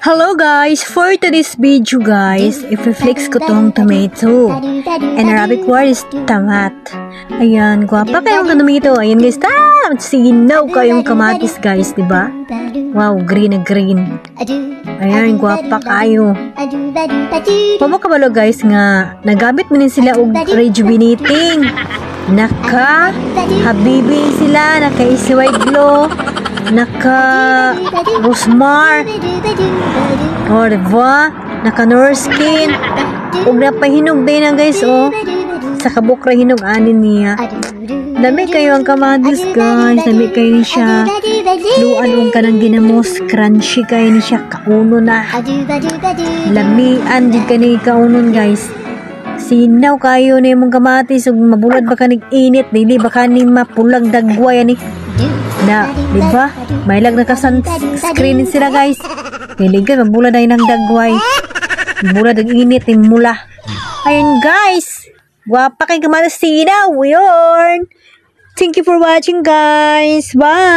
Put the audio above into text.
Hello guys! For today's video guys, i-flex ko tong tomato. And Arabic word is tamat. Ayan, guwapa kayong tomato. Ayan guys, sinaw kayong kamatis guys, diba? Wow, green na green. Ayan, guwapa kayo. Pamukabalo guys nga, nagamit mo sila og rejuvenating. Naka habibi sila, naka isway glow, naka rosmar, o diba, naka nurse skin, ug napahinog din na guys, oh, sa kabukra hinog anin niya. Dami kayo ang kamatis guys, dami kayo ni siya, luan ang kanang ginamos, crunchy kayo ni siya, kauno na, lamian din ka ni kaunon guys. Sinaw kayo na yung kamatis, ug mabulad baka nig-init, dili baka ni mapulang dagway ani. Na, di ba? May lag naka-screen sila guys. Piligan, mabulad na ng dagway. Mabulad ang init, yung mula. Ayun guys, guwapa kay kamatis sinaw. Yun. Thank you for watching guys. Bye.